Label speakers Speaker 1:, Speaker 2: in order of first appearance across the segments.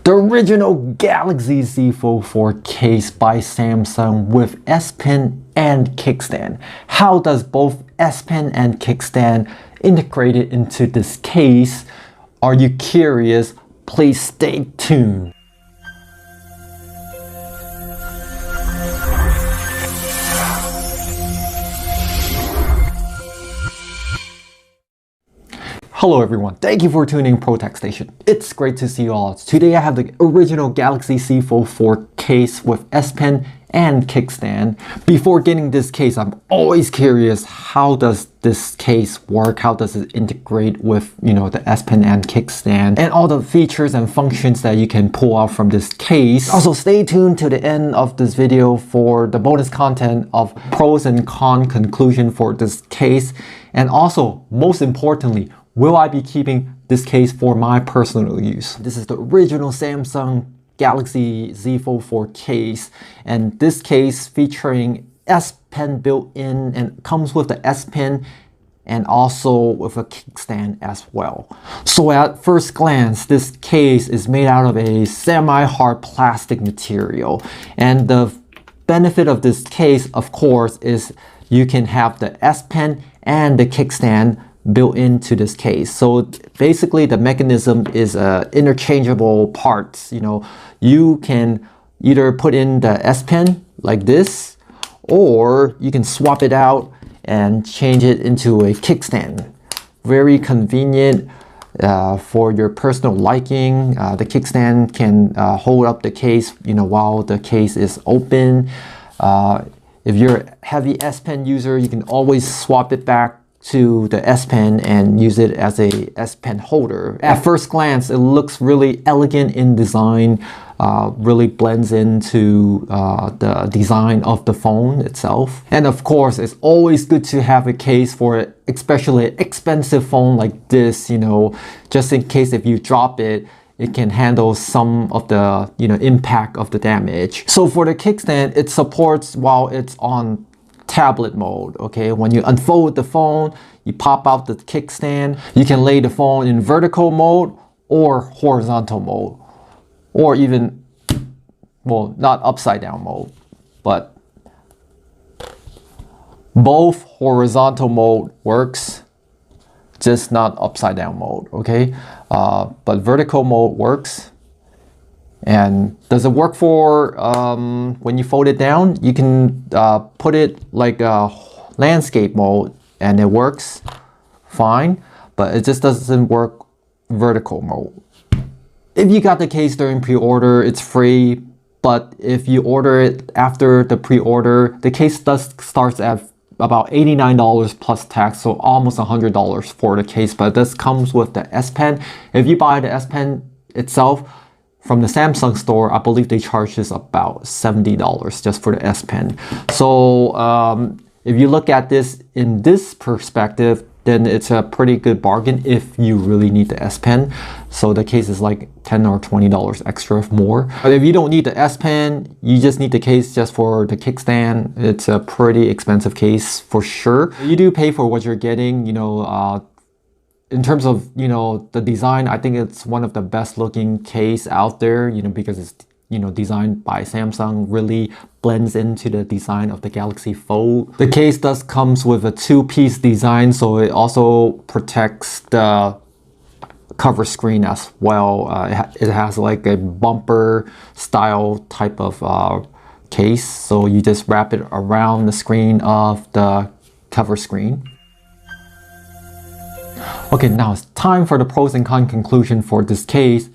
Speaker 1: The original Galaxy Z Fold 4 case by Samsung with S Pen and kickstand. How does both S Pen and kickstand integrate it into this case? Are you curious? Please stay tuned. Hello everyone, thank you for tuning in Protecstation. It's great to see you all. Today I have the original Galaxy Z Fold 4 case with S Pen and kickstand. Before getting this case, I'm always curious, how does this case work? How does it integrate with, the S Pen and kickstand and all the features and functions that you can pull out from this case. Also, stay tuned to the end of this video for the bonus content of pros and cons conclusion for this case. And also, most importantly, will I be keeping this case for my personal use? This is the original Samsung Galaxy Z Fold 4 case, and this case featuring S Pen built in and comes with the S Pen and also with a kickstand as well. So at first glance, this case is made out of a semi-hard plastic material, and the benefit of this case, of course, is you can have the S Pen and the kickstand built into this case. So basically the mechanism is interchangeable parts. You can either put in the S Pen like this, or you can swap it out and change it into a kickstand. Very convenient for your personal liking. The kickstand can hold up the case while the case is open. If you're a heavy S Pen user, you can always swap it back to the S Pen and use it as a S Pen holder. At first glance, it looks really elegant in design, really blends into the design of the phone itself. And of course, it's always good to have a case for especially an expensive phone like this, just in case if you drop it, it can handle some of the impact of the damage. So for the kickstand, it supports while it's on tablet mode. Okay, when you unfold the phone, you pop out the kickstand. You can lay the phone in vertical mode or horizontal mode, or even, well, not upside down mode, but both horizontal mode works, just not upside down mode. Okay, but vertical mode works. And does it work for when you fold it down? You can put it like a landscape mode and it works fine, but it just doesn't work vertical mode. If you got the case during pre-order, it's free, but if you order it after the pre-order, the case starts at about $89 plus tax, so almost $100 for the case, but this comes with the S Pen. If you buy the S Pen itself, from the Samsung store, I believe they charge us about $70 just for the S Pen. So if you look at this in this perspective, then it's a pretty good bargain if you really need the S Pen. So the case is like $10 or $20 extra more. But if you don't need the S Pen, you just need the case just for the kickstand. It's a pretty expensive case for sure. You do pay for what you're getting, in terms of, the design, I think it's one of the best looking case out there, because it's, designed by Samsung, really blends into the design of the Galaxy Fold. The case comes with a two-piece design, so it also protects the cover screen as well. It has like a bumper style type of case, so you just wrap it around the screen of the cover screen. Okay, now it's time for the pros and cons conclusion for this case.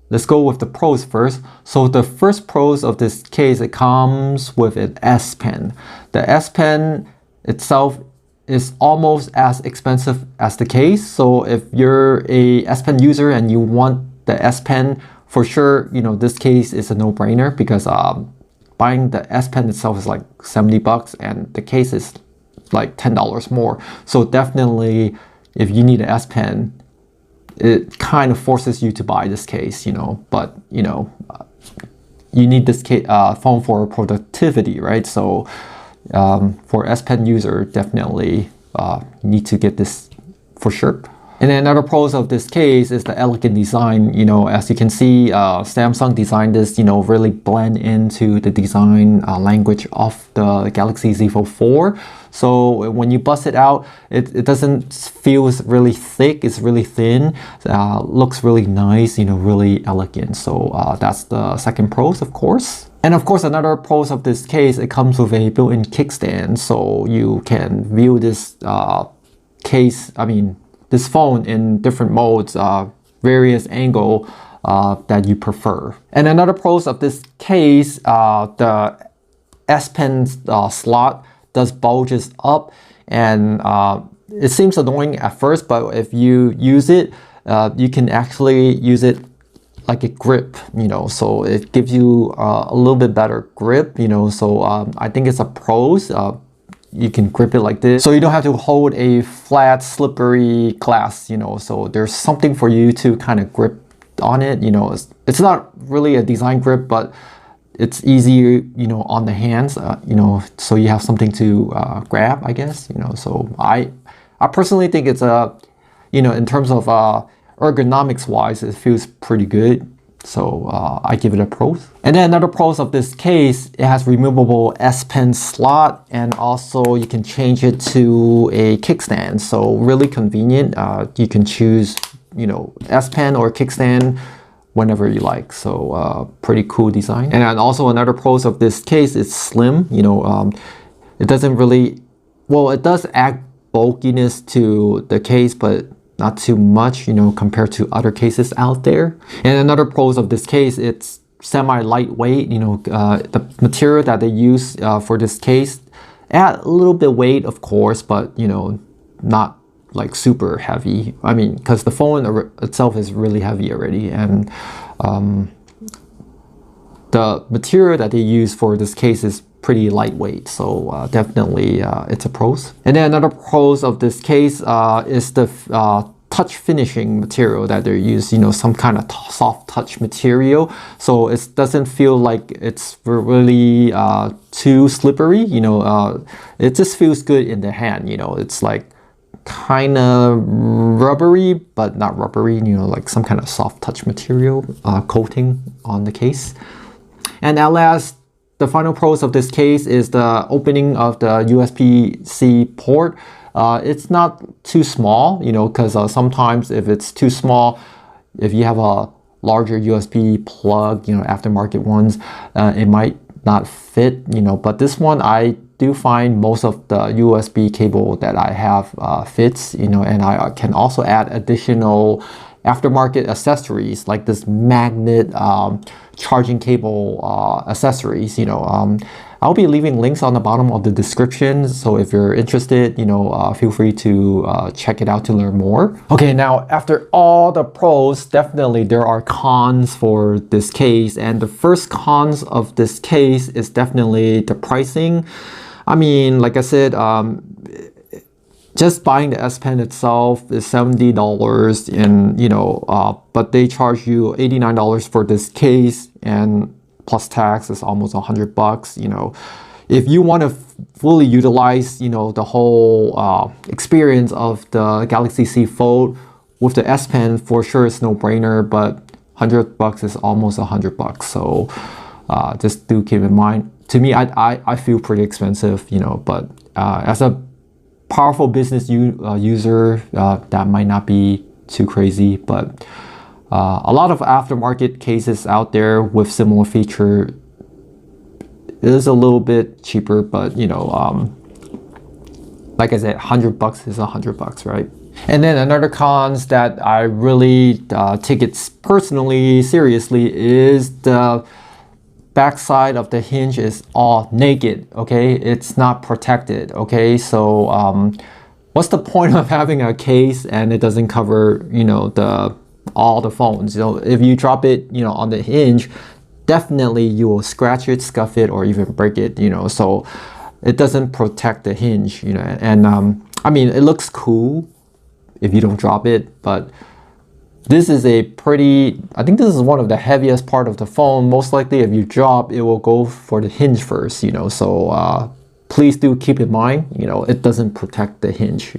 Speaker 1: Let's go with the pros first. So the first pros of this case, it comes with an S Pen. The S Pen itself is almost as expensive as the case. So if you're a S Pen user and you want the S Pen, for sure, this case is a no-brainer, because buying the S Pen itself is like 70 bucks and the case is like $10 more. So definitely, if you need an S Pen, it kind of forces you to buy this case, but you need this phone for productivity, right? So for S Pen user, definitely need to get this for sure. And then another pros of this case is the elegant design. You know, as you can see, Samsung designed this, you know, really blend into the design language of the Galaxy Z Fold 4. So when you bust it out, it doesn't feel really thick, it's really thin, looks really nice, you know, really elegant. So that's the second pros, of course. And of course, another pros of this case, it comes with a built-in kickstand. So you can view this this phone in different modes, various angle that you prefer. And another pros of this case, the S Pen slot does bulges up, and it seems annoying at first, but if you use it, you can actually use it like a grip, you know, so it gives you a little bit better grip, you know, so I think it's a pros. You can grip it like this, so you don't have to hold a flat, slippery glass, you know, so there's something for you to kind of grip on it, you know. It's not really a design grip, but it's easier, you know, on the hands, you know, so you have something to grab, I guess, you know. So I personally think it's you know, in terms of ergonomics wise, it feels pretty good. So I give it a pros. And then another pros of this case, it has removable S Pen slot, and also you can change it to a kickstand. So really convenient. You can choose, you know, S Pen or kickstand whenever you like. So pretty cool design. And then also another pros of this case is slim. You know, it doesn't really, well, it does add bulkiness to the case, but not too much, you know, compared to other cases out there. And another pros of this case, it's semi-lightweight. You know, the material that they use for this case add a little bit weight, of course, but you know, not like super heavy. I mean, because the phone itself is really heavy already, and the material that they use for this case is pretty lightweight, so definitely it's a pros. And then another pros of this case is the touch finishing material that they use, you know, some kind of soft touch material, so it doesn't feel like it's really too slippery, you know. It just feels good in the hand, you know. It's like kind of rubbery, but not rubbery, you know, like some kind of soft touch material coating on the case. And at last, the final pros of this case is the opening of the USB-C port. It's not too small, you know, because sometimes if it's too small, if you have a larger USB plug, you know, aftermarket ones, it might not fit, you know. But this one, I do find most of the USB cable that I have fits, you know, and I can also add additional aftermarket accessories like this magnet charging cable accessories, you know. I'll be leaving links on the bottom of the description, so if you're interested, you know, feel free to check it out to learn more. Okay, now after all the pros, definitely there are cons for this case, and the first cons of this case is definitely the pricing. I mean, like I said, just buying the S Pen itself is $70, and you know, but they charge you $89 for this case, and plus tax is almost $100. You know, if you want to fully utilize, you know, the whole experience of the Galaxy Z Fold with the S Pen, for sure it's no brainer. But $100 is almost $100. So just do keep in mind. To me, I feel pretty expensive, you know, but as a powerful business user, that might not be too crazy. But a lot of aftermarket cases out there with similar feature is a little bit cheaper, but you know, like I said, $100 is $100, right? And then another cons that I really take it personally seriously is the backside of the hinge is all naked, okay? It's not protected, okay? So what's the point of having a case and it doesn't cover, you know, all the phones? You know, if you drop it, you know, on the hinge, definitely you will scratch it, scuff it, or even break it, you know. So it doesn't protect the hinge, you know. And I mean, it looks cool if you don't drop it, but this is a pretty, I think this is one of the heaviest part of the phone. Most likely if you drop, it will go for the hinge first, you know. So please do keep in mind, you know, it doesn't protect the hinge.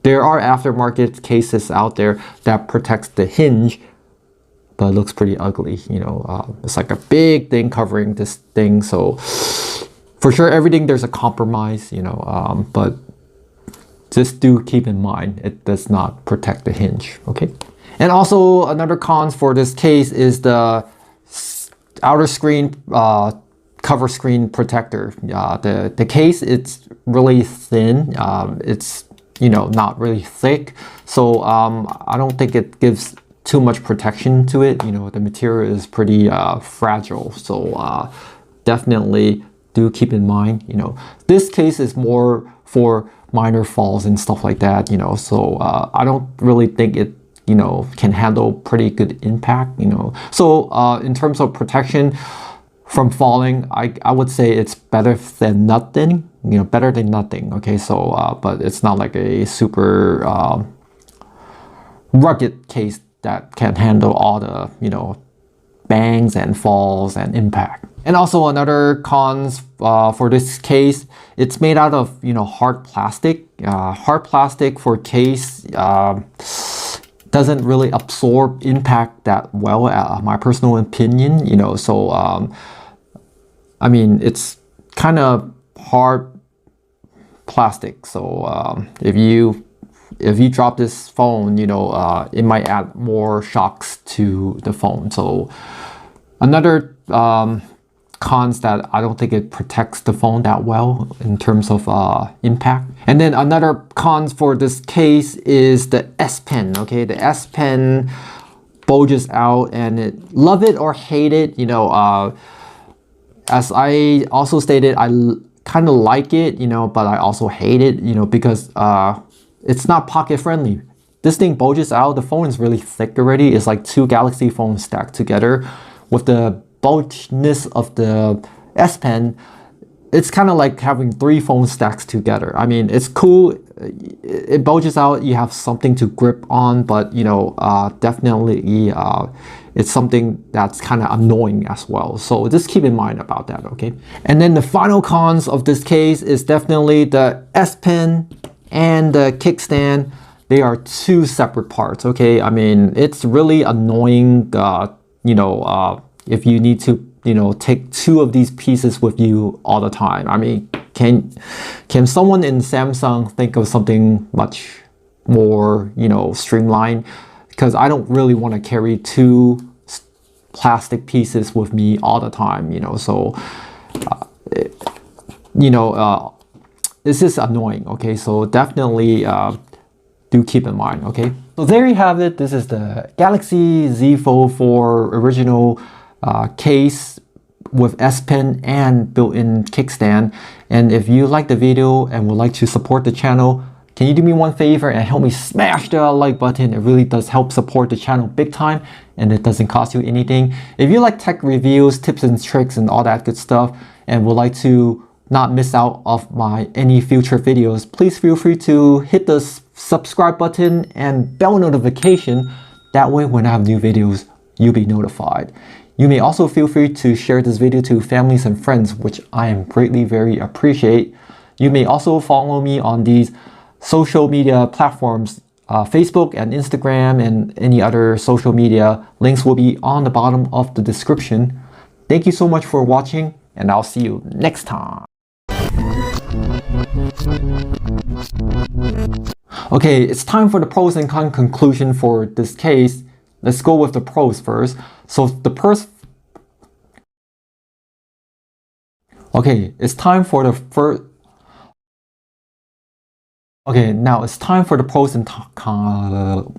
Speaker 1: There are aftermarket cases out there that protects the hinge, but it looks pretty ugly, you know. It's like a big thing covering this thing, so for sure everything there's a compromise, you know, but just do keep in mind it does not protect the hinge, okay? And also another cons for this case is the outer screen cover screen protector. The case, it's really thin. It's, you know, not really thick, so I don't think it gives too much protection to it. You know, the material is pretty fragile, so definitely do keep in mind, you know, this case is more for minor falls and stuff like that, you know, so I don't really think it, you know, can handle pretty good impact, you know. So in terms of protection from falling, I would say it's better than nothing, you know, better than nothing, okay? So but it's not like a super rugged case that can handle all the, you know, bangs and falls and impact. And also another cons for this case, it's made out of, you know, hard plastic. Hard plastic for case doesn't really absorb impact that well, my personal opinion, you know. So I mean, it's kind of hard plastic, so if you drop this phone, you know, it might add more shocks to the phone. So another cons that I don't think it protects the phone that well in terms of impact. And then another cons for this case is the S Pen, okay? The S Pen bulges out, and it, love it or hate it, you know, as I also stated, I kind of like it, you know, but I also hate it, you know, because it's not pocket friendly. This thing bulges out, the phone is really thick already. It's like two Galaxy phones stacked together. With the bulginess of the S Pen, it's kind of like having three phones stacked together. I mean, it's cool, it bulges out, you have something to grip on, but you know, definitely it's something that's kind of annoying as well. So just keep in mind about that, okay? And then the final cons of this case is definitely the S Pen and the kickstand. They are two separate parts, okay? I mean, it's really annoying, you know, if you need to, you know, take two of these pieces with you all the time. I mean, can someone in Samsung think of something much more, you know, streamlined? Because I don't really want to carry two plastic pieces with me all the time, you know, so you know, this is annoying, okay? So definitely do keep in mind, okay? So there you have it. This is the Galaxy Z Fold 4 original case with S Pen and built-in kickstand. And if you like the video and would like to support the channel, can you do me one favor and help me smash the like button? It really does help support the channel big time, and it doesn't cost you anything. If you like tech reviews, tips and tricks and all that good stuff, and would like to not miss out of my any future videos, please feel free to hit the subscribe button and bell notification. That way when I have new videos, you'll be notified. You may also feel free to share this video to families and friends, which I am greatly very appreciate. You may also follow me on these social media platforms, Facebook and Instagram and any other social media. Links will be on the bottom of the description. Thank you so much for watching, and I'll see you next time. Okay, it's time for the pros and cons conclusion for this case. Let's go with the pros first. So the pros. Okay, it's time for the first. Okay, now it's time for the pros and cons.